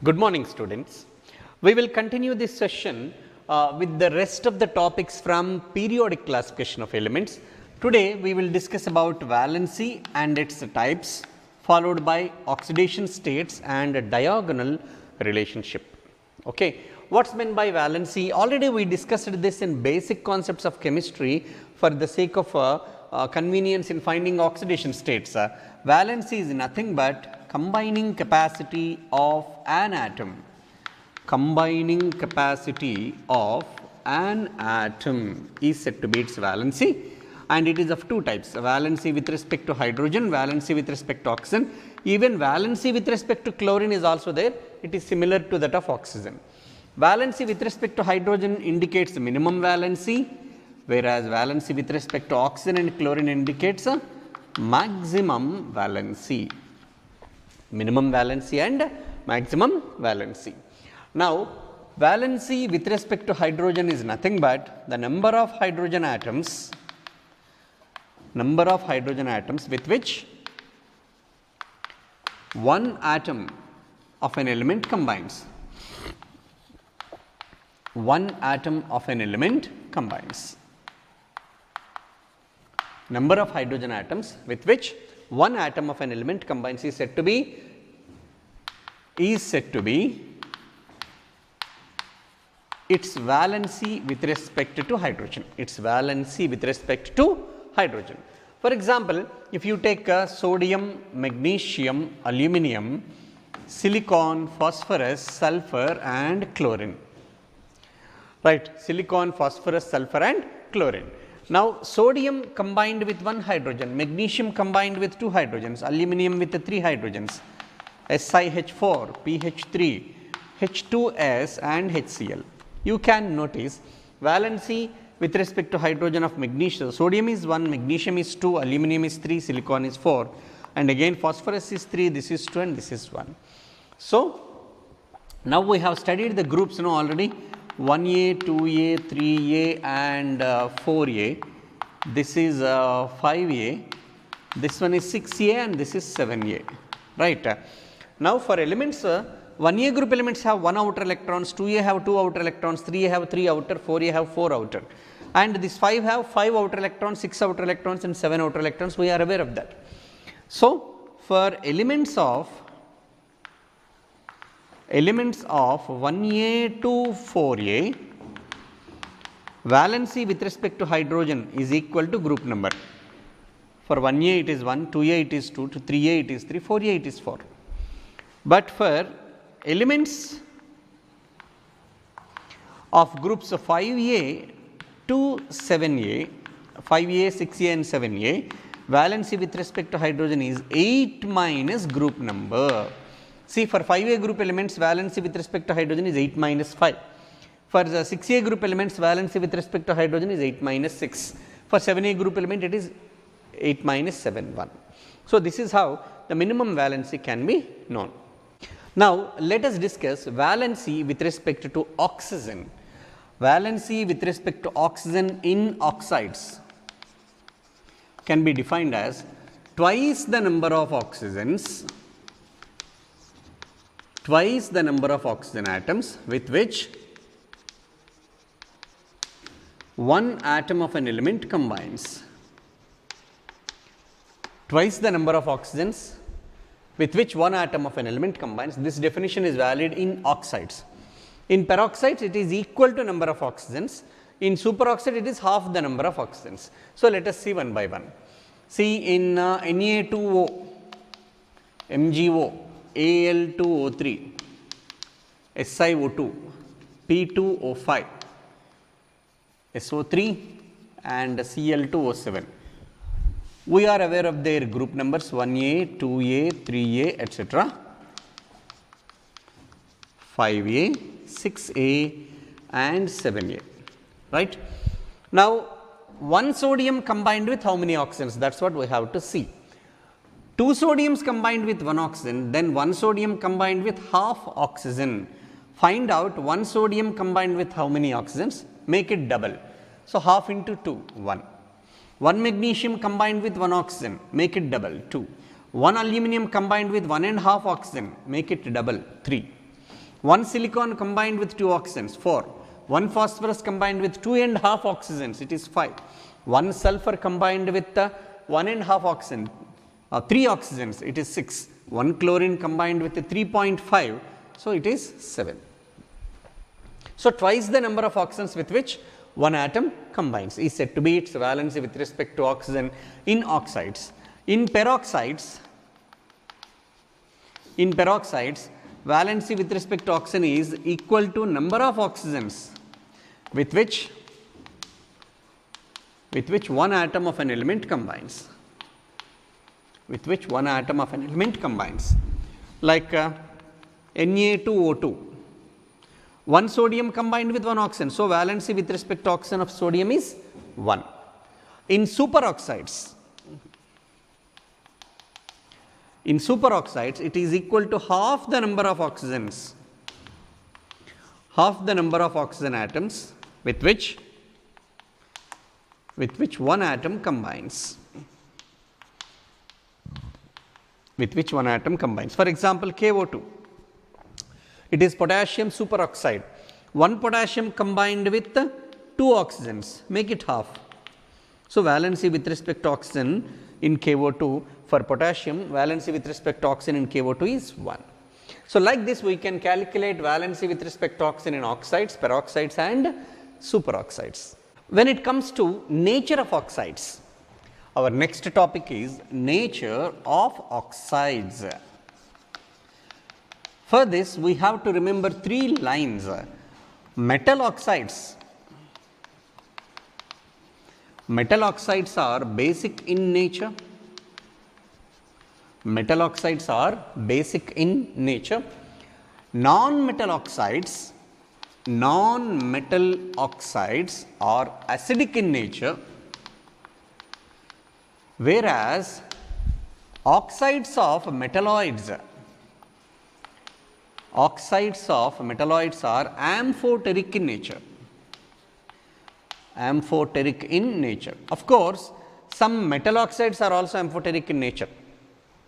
Good morning, students. We will continue this session with the rest of the topics from periodic classification of elements. Today, we will discuss about valency and its types, followed by oxidation states and a diagonal relationship. Okay. What's meant by valency? Already we discussed this in basic concepts of chemistry for the sake of convenience in finding oxidation states. Valency is nothing but combining capacity of an atom. Combining capacity of an atom is said to be its valency, and it is of two types: valency with respect to hydrogen, valency with respect to oxygen. Even valency with respect to chlorine is also there. It is similar to that of oxygen. Valency with respect to hydrogen indicates the minimum valency, whereas valency with respect to oxygen and chlorine indicates a maximum valency. Minimum valency and maximum valency. Now, valency with respect to hydrogen is nothing but the number of hydrogen atoms with which one atom of an element combines. One atom of an element combines. Number of hydrogen atoms with which one atom of an element combines is said to be its valency with respect to hydrogen. Its valency with respect to hydrogen. For example, if you take sodium, magnesium, aluminum, silicon, phosphorus, sulfur and chlorine. Right, silicon, phosphorus, sulfur and chlorine. Now, sodium combined with one hydrogen, magnesium combined with two hydrogens, aluminum with three hydrogens, SiH4, PH3, H2S and HCl. You can notice valency with respect to hydrogen of magnesium. Sodium is 1, magnesium is 2, aluminum is 3, silicon is 4, and again phosphorus is 3, this is 2 and this is 1. So, now we have studied the groups already. 1A, 2A, 3A and 4A. This is 5A, this one is 6A and this is 7A, right. Now, for elements, 1A group elements have 1 outer electrons, 2A have 2 outer electrons, 3A have 3 outer, 4A have 4 outer, and this 5 have 5 outer electrons, 6 outer electrons and 7 outer electrons. We are aware of that. So, for elements of 1A to 4A, valency with respect to hydrogen is equal to group number. For 1A it is 1, 2A it is 2, to 3A it is 3, 4A it is 4. But for elements of groups of 5A to 7A, 5A, 6A and 7A, valency with respect to hydrogen is 8 minus group number. See, for 5A group elements, valency with respect to hydrogen is 8 minus 5. For the 6A group elements, valency with respect to hydrogen is 8 minus 6. For 7A group element, it is 8 minus 7, 1. So, this is how the minimum valency can be known. Now, let us discuss valency with respect to oxygen. Valency with respect to oxygen in oxides can be defined as twice the number of oxygens, twice the number of oxygen atoms with which one atom of an element combines. Twice the number of oxygens with which one atom of an element combines. This definition is valid in oxides. In peroxides, it is equal to number of oxygens. In superoxide, it is half the number of oxygens. So, let us see one by one. See, in Na2O, MgO, Al2O3, SiO2, P2O5, SO3 and Cl2O7. We are aware of their group numbers 1A, 2A, 3A, etc., 5A, 6A and 7A, right. Now, one sodium combined with how many oxygens? That is what we have to see. 2 sodiums combined with 1 oxygen, then 1 sodium combined with half oxygen. Find out 1 sodium combined with how many oxygens, make it double. So, half into 2, 1. 1 magnesium combined with 1 oxygen, make it double, 2. 1 aluminum combined with 1 and half oxygen, make it double, 3. 1 silicon combined with 2 oxygens, 4. 1 phosphorus combined with 2.5 oxygens, it is 5. 1 sulfur combined with 1.5 oxygen, 3 oxygens, it is 6. 1 chlorine combined with 3.5, so it is 7. So, twice the number of oxygens with which one atom combines is said to be its valency with respect to oxygen in oxides. In peroxides, valency with respect to oxygen is equal to number of oxygens with which one atom of an element combines. Like Na2O2. 1 sodium combined with 1 oxygen. So, valency with respect to oxygen of sodium is 1. In superoxides, it is equal to half the number of oxygens, oxygen atoms with which one atom combines. For example, KO2. It is potassium superoxide. 1 potassium combined with 2 oxygens, make it half. So, valency with respect to oxygen in KO2 for potassium, valency with respect to oxygen in KO2 is 1. So, like this we can calculate valency with respect to oxygen in oxides, peroxides and superoxides. When it comes to nature of oxides, our next topic is nature of oxides. For this, we have to remember 3 lines. Metal oxides are basic in nature. Non-metal oxides are acidic in nature, whereas oxides of metalloids are amphoteric in nature. Of course, some metal oxides are also amphoteric in nature.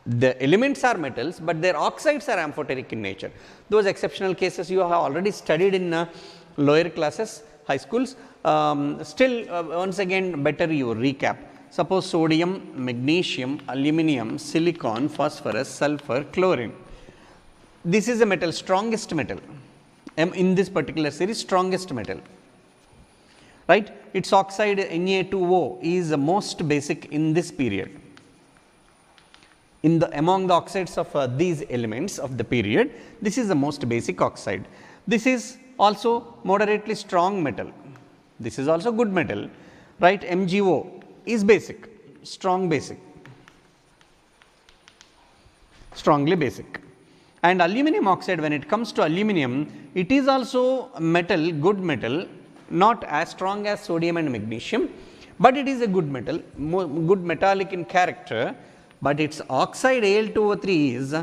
The elements are metals, but their oxides are amphoteric in nature. Those exceptional cases you have already studied in lower classes, high schools. Once again, better you recap. Suppose sodium, magnesium, aluminum, silicon, phosphorus, sulfur, chlorine. This is a metal, strongest metal in this particular series, strongest metal, right. Its oxide Na2O is the most basic in this period. Among the oxides of these elements of the period, this is the most basic oxide. This is also moderately strong metal. This is also good metal, right. MgO is basic, strongly basic. And aluminum oxide, when it comes to aluminum, it is also metal, good metal, not as strong as sodium and magnesium, but it is a good metal, good metallic in character, but its oxide Al2O3 is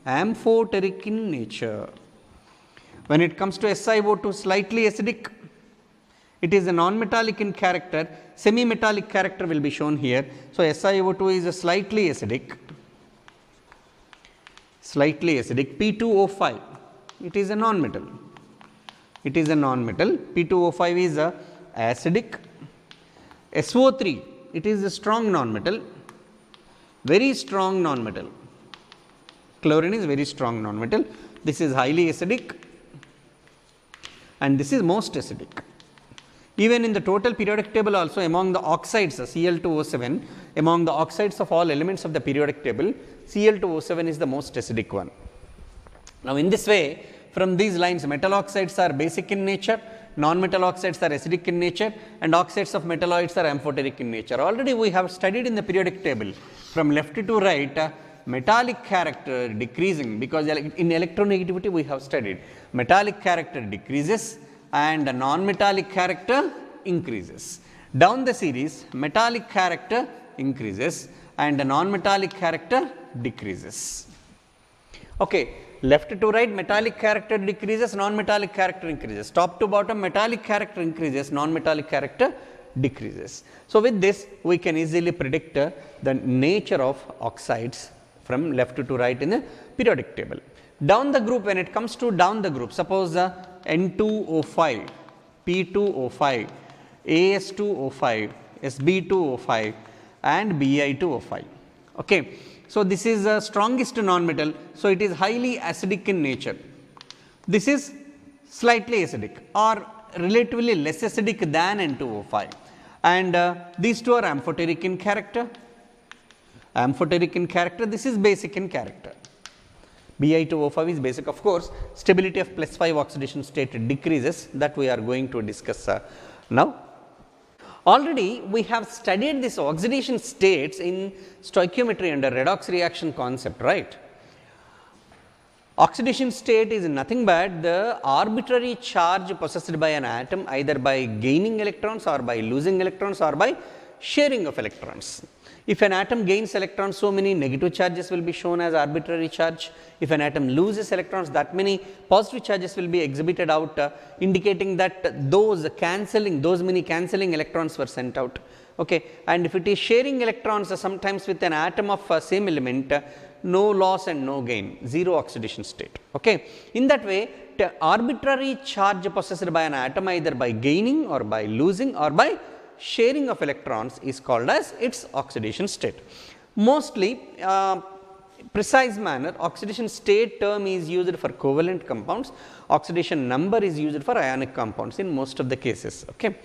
amphoteric in nature. When it comes to SiO2, slightly acidic, it is a non-metallic in character, semi-metallic character will be shown here. So, SiO2 is a slightly acidic. P2O5, it is a non-metal. P2O5 is a acidic. SO3, it is a strong non-metal, very strong non-metal. Chlorine is very strong non-metal. This is highly acidic and this is most acidic. Even in the total periodic table also, among the oxides, Cl2O7, among the oxides of all elements of the periodic table, Cl2O7 is the most acidic one. Now, in this way, from these lines, metal oxides are basic in nature, non-metal oxides are acidic in nature, and oxides of metalloids are amphoteric in nature. Already we have studied in the periodic table from left to right, metallic character decreasing, because in electronegativity we have studied metallic character decreases and non-metallic character increases. Down the series, metallic character increases and non-metallic character decreases. Okay, left to right, metallic character decreases, non-metallic character increases. Top to bottom, metallic character increases, non-metallic character decreases. So, with this we can easily predict the nature of oxides from left to right in the periodic table. Down the group, when it comes to down the group, suppose N2O5, P2O5, AS2O5, SB2O5 and Bi2O5. Okay. So, this is the strongest non-metal. So, it is highly acidic in nature. This is slightly acidic or relatively less acidic than N2O5, and these two are amphoteric in character. Amphoteric in character, this is basic in character. Bi2O5 is basic. Of course, stability of +5 oxidation state decreases, that we are going to discuss now. Already we have studied this oxidation states in stoichiometry under redox reaction concept, right. Oxidation state is nothing but the arbitrary charge possessed by an atom, either by gaining electrons or by losing electrons or by sharing of electrons. If an atom gains electrons, so many negative charges will be shown as arbitrary charge. If an atom loses electrons, that many positive charges will be exhibited out, indicating that those many cancelling electrons were sent out. Okay. And if it is sharing electrons, sometimes with an atom of same element, no loss and no gain, zero oxidation state. Okay. In that way, the arbitrary charge possessed by an atom, either by gaining or by losing or by sharing of electrons, is called as its oxidation state. Mostly precise manner, oxidation state term is used for covalent compounds, oxidation number is used for ionic compounds in most of the cases. Okay.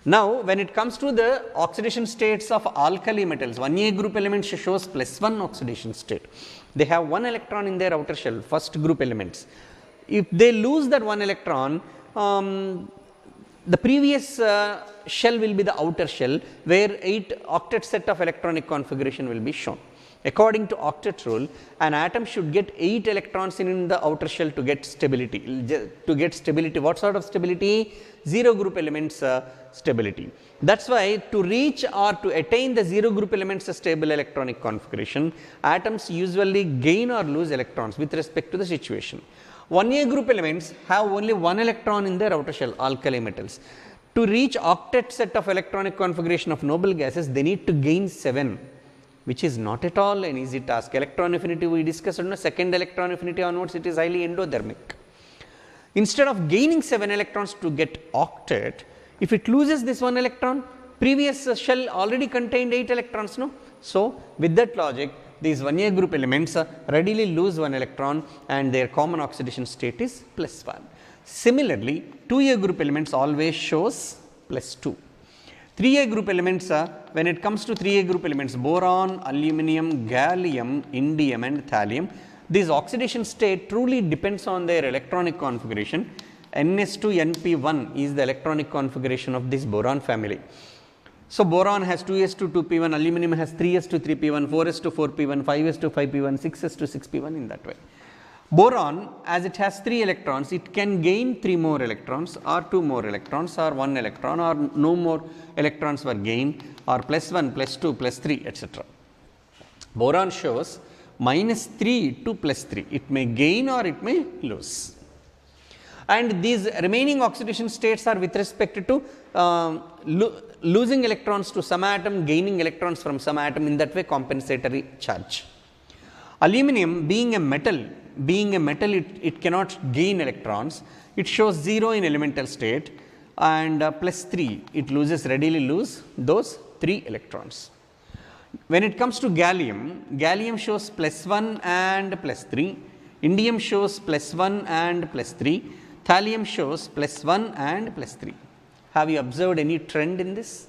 Now, when it comes to the oxidation states of alkali metals, 1A group elements shows +1 oxidation state. They have 1 electron in their outer shell, first group elements. If they lose that 1 electron, the previous shell will be the outer shell, where 8 octet set of electronic configuration will be shown. According to octet rule, an atom should get 8 electrons in the outer shell to get stability. What sort of stability? 0 group elements stability. That is why to reach or to attain the 0 group elements stable electronic configuration, atoms usually gain or lose electrons with respect to the situation. 1A group elements have only 1 electron in their outer shell, alkali metals. To reach octet set of electronic configuration of noble gases, they need to gain 7, which is not at all an easy task. Electron affinity we discussed, second electron affinity onwards, it is highly endothermic. Instead of gaining 7 electrons to get octet, if it loses this 1 electron, previous shell already contained 8 electrons, no? So, with that logic, these 1A group elements readily lose 1 electron and their common oxidation state is +1. Similarly, 2A group elements always shows +2. 3A group elements, when it comes to 3A group elements, boron, aluminum, gallium, indium and thallium, this oxidation state truly depends on their electronic configuration. Ns2Np1 is the electronic configuration of this boron family. So, boron has 2s2 2p1, aluminum has 3s2 3p1, 4s2 4p1, 5s2 5p1, 6s2 6p1 in that way. Boron, as it has 3 electrons, it can gain 3 more electrons or 2 more electrons or 1 electron or no more electrons were gained or +1, +2, +3 etc. Boron shows -3 to +3, it may gain or it may lose. And these remaining oxidation states are with respect to losing electrons to some atom, gaining electrons from some atom, in that way compensatory charge. Aluminum being a metal, it cannot gain electrons, it shows 0 in elemental state and +3, it readily lose those 3 electrons. When it comes to gallium shows +1 and +3, indium shows +1 and +3, thallium shows +1 and +3. Have you observed any trend in this?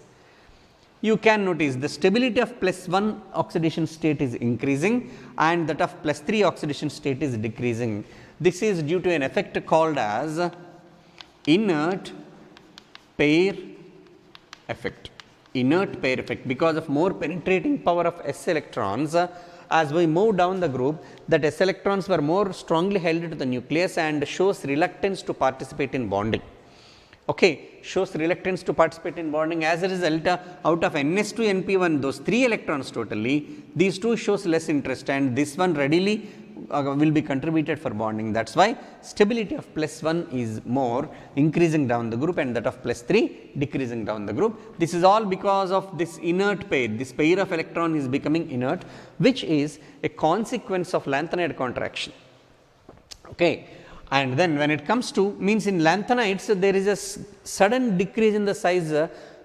You can notice the stability of +1 oxidation state is increasing and that of +3 oxidation state is decreasing. This is due to an effect called as inert pair effect. Inert pair effect, because of more penetrating power of s electrons, as we move down the group, that s electrons were more strongly held to the nucleus and shows reluctance to participate in bonding. Okay, shows reluctance to participate in bonding. As a result, out of Ns2Np1, those 3 electrons totally, these 2 shows less interest and this one readily will be contributed for bonding. That is why stability of +1 is more, increasing down the group, and that of +3 decreasing down the group. This is all because of this inert pair. This pair of electron is becoming inert, which is a consequence of lanthanide contraction. Okay. And then when it comes to means in lanthanides, there is a sudden decrease in the size,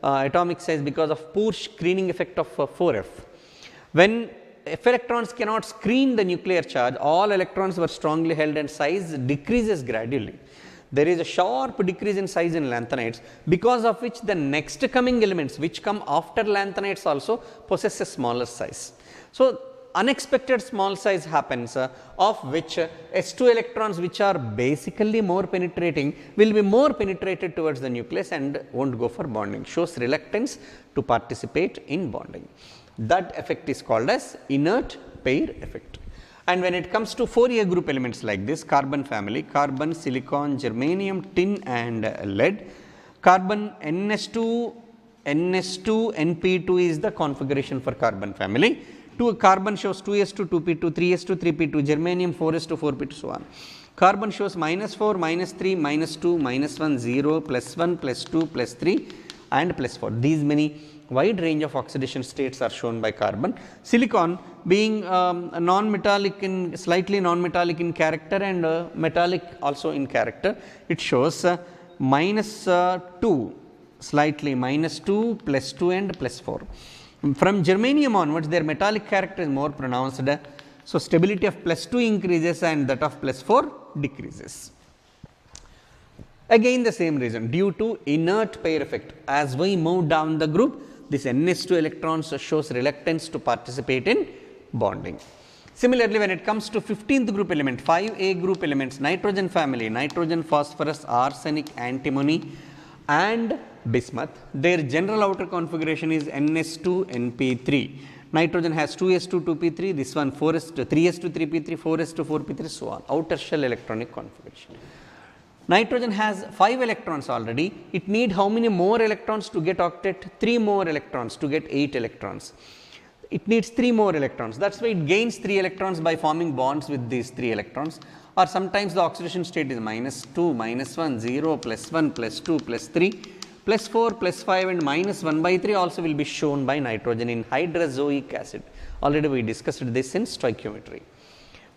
atomic size, because of poor screening effect of 4f. When f electrons cannot screen the nuclear charge, all electrons were strongly held and size decreases gradually. There is a sharp decrease in size in lanthanides, because of which the next coming elements which come after lanthanides also possess a smaller size. So, unexpected small size happens, of which S2 electrons, which are basically more penetrating, will be more penetrated towards the nucleus and will not go for bonding, shows reluctance to participate in bonding. That effect is called as inert pair effect. And when it comes to 4A group elements like this, carbon family, carbon, silicon, germanium, tin and lead, carbon NS2, NP2 is the configuration for carbon family. Carbon shows 2s2, 2p2, 3s2, 3p2, germanium 4s2, 4p2, so on. Carbon shows -4, -3, -2, -1, 0, +1, +2, +3 and +4. These many wide range of oxidation states are shown by carbon. Silicon being non-metallic in slightly non-metallic in character and metallic also in character, it shows -2, slightly -2, +2 and +4. From germanium onwards, their metallic character is more pronounced. So, stability of +2 increases and that of +4 decreases. Again the same reason, due to inert pair effect. As we move down the group, this NS2 electrons shows reluctance to participate in bonding. Similarly, when it comes to 15th group element, 5A group elements, nitrogen family, nitrogen, phosphorus, arsenic, antimony and bismuth, their general outer configuration is NS2 NP3. Nitrogen has 2s2 2p3, this one 4s2 3s2 3p3, 4s2 4p3, so on, outer shell electronic configuration. Nitrogen has 5 electrons already, it need how many more electrons to get octet? 3 more electrons to get 8 electrons. It needs 3 more electrons, that is why it gains 3 electrons by forming bonds with these 3 electrons, or sometimes the oxidation state is -2, -1, 0, +1, +2, +3, +4, +5 and -1/3 also will be shown by nitrogen in hydrazoic acid. Already we discussed this in stoichiometry.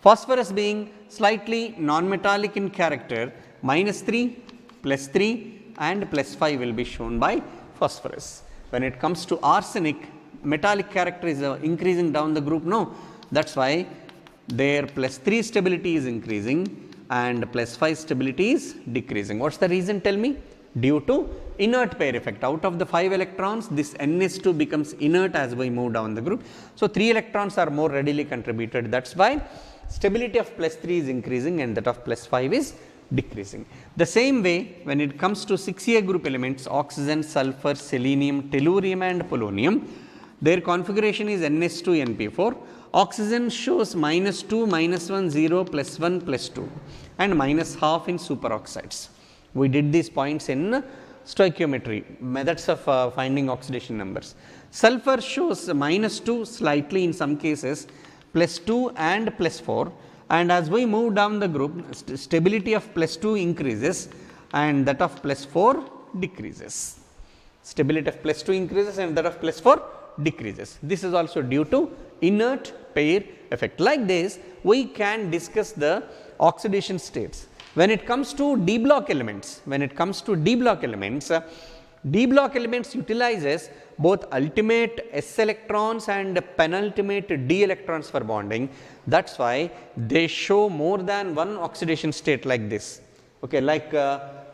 Phosphorus being slightly non-metallic in character, -3, +3 and +5 will be shown by phosphorus. When it comes to arsenic, metallic character is increasing down the group, no, that is why their +3 stability is increasing and +5 stability is decreasing. What is the reason, tell me? Due to inert pair effect. Out of the 5 electrons, this NS2 becomes inert as we move down the group. So, 3 electrons are more readily contributed, that is why stability of +3 is increasing and that of +5 is decreasing. The same way, when it comes to 6A group elements, oxygen, sulfur, selenium, tellurium and polonium, their configuration is NS2 NP4. Oxygen shows -2, -1, 0, +1, +2 and -1/2 in superoxides. We did these points in stoichiometry, methods of finding oxidation numbers. Sulfur shows -2 slightly in some cases, +2 and +4, and as we move down the group, stability of +2 increases and that of +4 decreases. Stability of +2 increases and that of +4 decreases. This is also due to inert pair effect. Like this, we can discuss the oxidation states. When it comes to D block elements, D block elements utilizes both ultimate S electrons and penultimate D electrons for bonding. That is why they show more than one oxidation state like this. Okay, like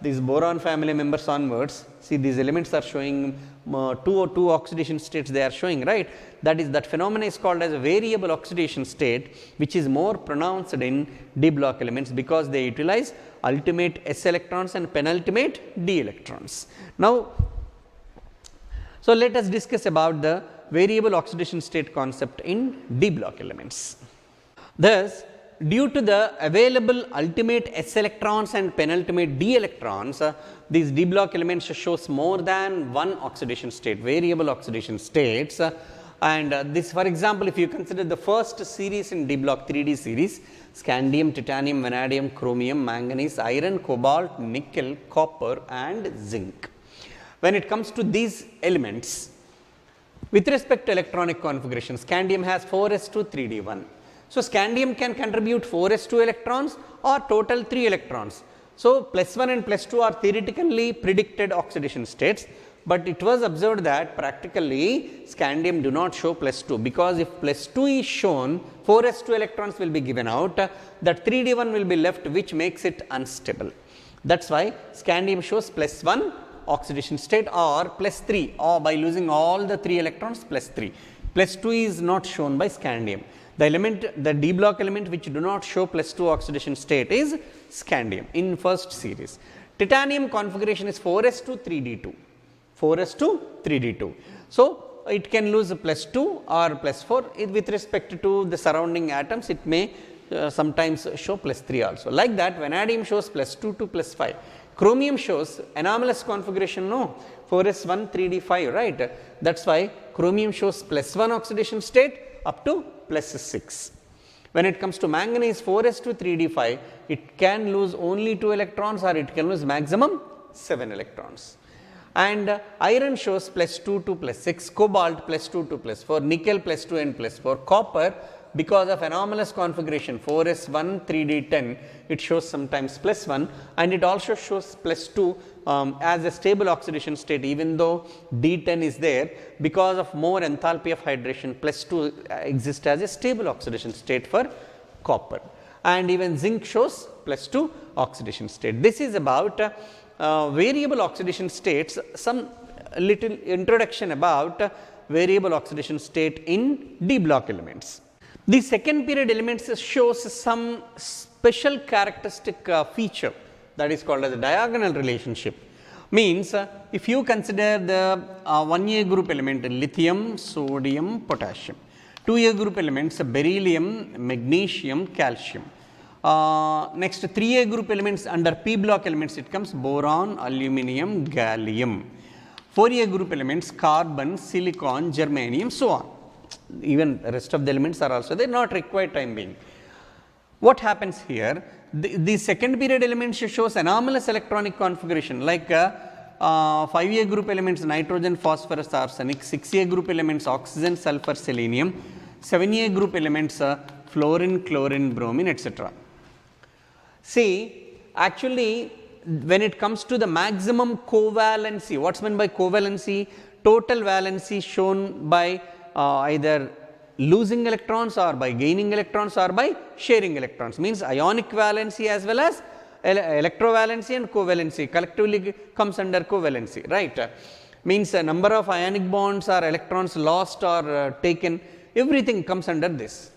these boron family members onwards, see these elements are showing two oxidation states they are showing, right. That phenomena is called as a variable oxidation state, which is more pronounced in D block elements because they utilize ultimate S electrons and penultimate D electrons. Now, so let us discuss about the variable oxidation state concept in D block elements. Thus, due to the available ultimate S electrons and penultimate D electrons, these D block elements shows more than one oxidation state, variable oxidation states. And this, for example, if you consider the first series in D block 3D series, scandium, titanium, vanadium, chromium, manganese, iron, cobalt, nickel, copper and zinc. When it comes to these elements, with respect to electronic configuration, scandium has 4s2 3d1. So, scandium can contribute 4s2 electrons or total 3 electrons. So, plus 1 and plus 2 are theoretically predicted oxidation states, but it was observed that practically scandium do not show plus 2, because if plus 2 is shown, 4s2 electrons will be given out, that 3d1 will be left, which makes it unstable. That is why scandium shows plus 1 oxidation state or plus 3, or by losing all the 3 electrons plus 3. Plus 2 is not shown by scandium. The element, the d block element which do not show plus 2 oxidation state is scandium in first series. Titanium configuration is 4s2 3d2. 4s2 3d2. So, it can lose plus 2 or plus 4 with respect to the surrounding atoms. It may sometimes show plus 3 also. Like that, vanadium shows plus 2 to plus 5. Chromium shows anomalous configuration, no, 4s1 3d5, right. That is why chromium shows plus 1 oxidation state up to plus 6. When it comes to manganese 4s2 3d5, it can lose only 2 electrons or it can lose maximum 7 electrons. And iron shows plus 2 to plus 6, cobalt plus 2 to plus 4, nickel plus 2 and plus 4, copper because of anomalous configuration 4s1 3d10, it shows sometimes plus 1, and it also shows plus 2 as a stable oxidation state, even though d10 is there, because of more enthalpy of hydration, plus 2 exists as a stable oxidation state for copper. And even zinc shows plus 2 oxidation state. This is about variable oxidation states, some little introduction about variable oxidation state in d block elements. The second period elements shows some special characteristic feature, that is called as a diagonal relationship. Means if you consider the 1A group element lithium, sodium, potassium, 2A group elements beryllium, magnesium, calcium. Next 3A group elements under P block elements, it comes boron, aluminum, gallium. 4A group elements carbon, silicon, germanium, so on. Even the rest of the elements are also there, not required time being. What happens here? The second period elements shows anomalous electronic configuration, like 5A group elements nitrogen, phosphorus, arsenic, 6A group elements oxygen, sulfur, selenium, 7A group elements fluorine, chlorine, bromine, etc. See, actually when it comes to the maximum covalency, what is meant by covalency? Total valency shown by either losing electrons or by gaining electrons or by sharing electrons, means ionic valency as well as electrovalency and covalency collectively comes under covalency, right. Means a number of ionic bonds or electrons lost or taken, everything comes under this.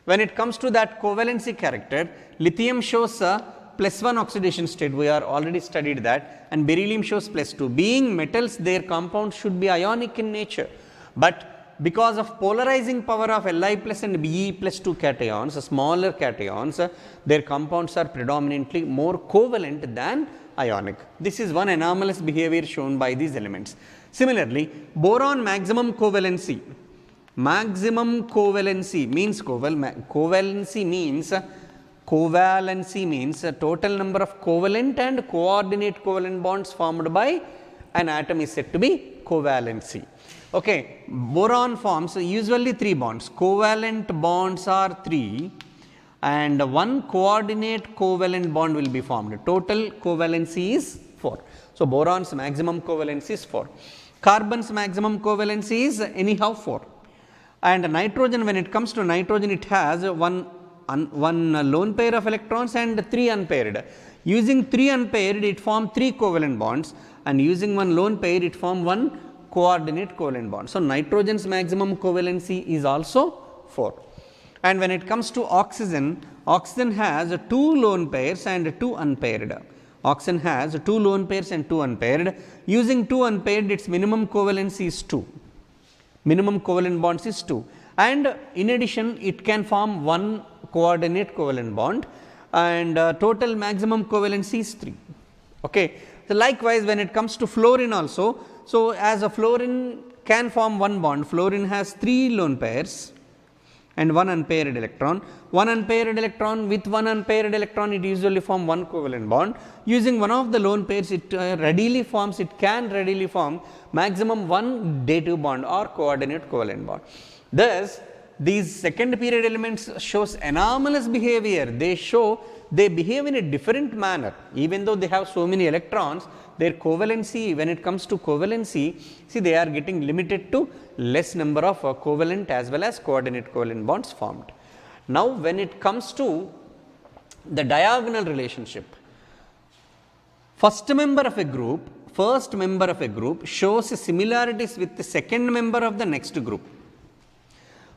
When it comes to that covalency character, lithium shows a plus 1 oxidation state, we are already studied that, and beryllium shows plus 2. Being metals, their compounds should be ionic in nature, but because of polarizing power of Li plus and Be plus 2 cations, smaller cations, their compounds are predominantly more covalent than ionic. This is one anomalous behavior shown by these elements. Similarly, boron maximum covalency. Maximum covalency means covalency means total number of covalent and coordinate covalent bonds formed by an atom is said to be covalency. Okay, boron forms usually 3 bonds. Covalent bonds are 3 and 1 coordinate covalent bond will be formed. Total covalency is 4. So, boron's maximum covalency is 4. Carbon's maximum covalency is anyhow 4. And nitrogen, when it comes to nitrogen, it has one lone pair of electrons and 3 unpaired. Using 3 unpaired, it forms 3 covalent bonds, and using 1 lone pair, it forms 1 coordinate covalent bond. So, nitrogen's maximum covalency is also 4. And when it comes to oxygen, oxygen has 2 lone pairs and 2 unpaired. Oxygen has 2 lone pairs and 2 unpaired. Using 2 unpaired, its minimum covalency is 2. Minimum covalent bonds is 2. And in addition, it can form 1 coordinate covalent bond, and total maximum covalency is 3. Okay. So, likewise, when it comes to fluorine also, so as a fluorine can form 1 bond, fluorine has 3 lone pairs and 1 unpaired electron. 1 unpaired electron with 1 unpaired electron, it usually form 1 covalent bond. Using one of the lone pairs, it can readily form maximum 1 dative bond or coordinate covalent bond. Thus, these second period elements shows anomalous behavior. They behave in a different manner, even though they have so many electrons. Their covalency, when it comes to covalency, see, they are getting limited to less number of covalent as well as coordinate covalent bonds formed. Now, when it comes to the diagonal relationship, first member of a group shows similarities with the second member of the next group.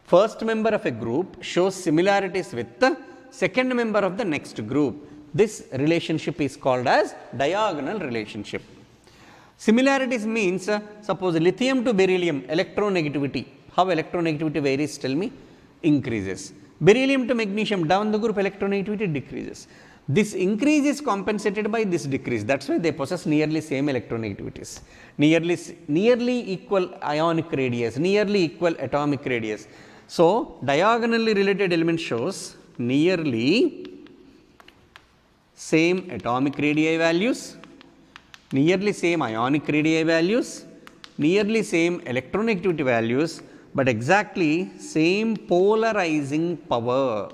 First member of a group shows similarities with the second member of the next group. This relationship is called as diagonal relationship. Similarities means, suppose lithium to beryllium, electronegativity. How electronegativity varies? Tell me. Increases. Beryllium to magnesium, down the group electronegativity decreases. This increase is compensated by this decrease. That is why they possess nearly same electronegativities, nearly equal ionic radius, nearly equal atomic radius. So, diagonally related element shows nearly same atomic radii values, nearly same ionic radii values, nearly same electronegativity values, but exactly same polarizing power.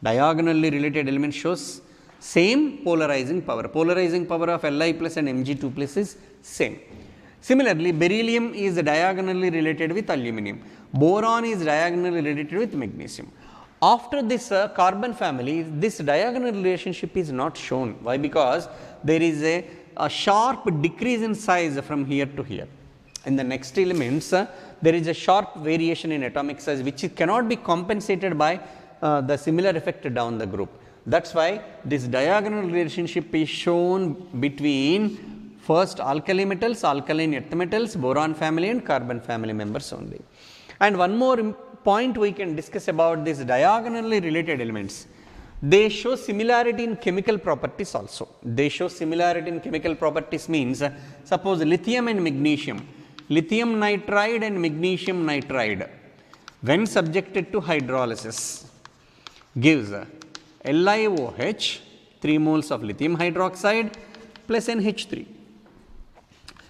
Diagonally related element shows same polarizing power. Polarizing power of Li plus and Mg2 plus is same. Similarly, beryllium is diagonally related with aluminum. Boron is diagonally related with magnesium. After this carbon family, this diagonal relationship is not shown. Why? Because there is a sharp decrease in size from here to here. In the next elements, there is a sharp variation in atomic size which cannot be compensated by the similar effect down the group. That is why this diagonal relationship is shown between first alkali metals, alkaline earth metals, boron family and carbon family members only. And one more point we can discuss about these diagonally related elements. They show similarity in chemical properties also. They show similarity in chemical properties means, suppose lithium and magnesium, lithium nitride and magnesium nitride, when subjected to hydrolysis, gives LiOH, 3 moles of lithium hydroxide plus NH3.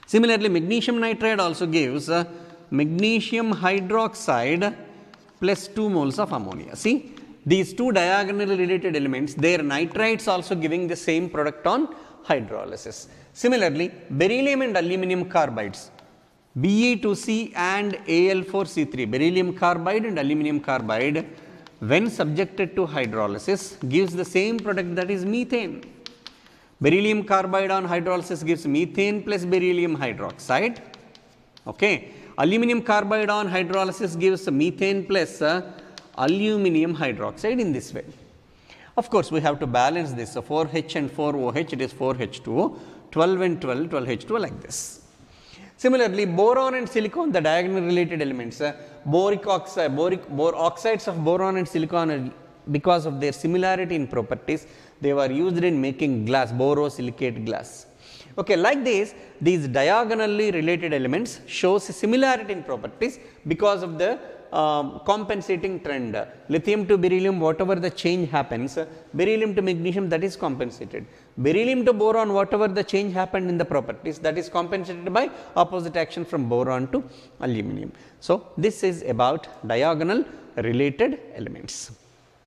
Similarly, magnesium nitride also gives magnesium hydroxide plus 2 moles of ammonia. See, these two diagonally related elements, their nitrides also giving the same product on hydrolysis. Similarly, beryllium and aluminum carbides, Be2C and Al4C3, beryllium carbide and aluminum carbide, when subjected to hydrolysis, gives the same product, that is methane. Beryllium carbide on hydrolysis gives methane plus beryllium hydroxide. Okay. Aluminum carbide on hydrolysis gives methane plus aluminum hydroxide in this way. Of course, we have to balance this. So, 4H and 4OH, it is 4H2O, 12 and 12, 12H2O like this. Similarly, boron and silicon, the diagonal related elements, boric oxides of boron and silicon, because of their similarity in properties, they were used in making glass, borosilicate glass. Okay, like this, these diagonally related elements shows similarity in properties because of the compensating trend. Lithium to beryllium, whatever the change happens, beryllium to magnesium, that is compensated. Beryllium to boron, whatever the change happened in the properties, that is compensated by opposite action from boron to aluminum. So, this is about diagonal related elements.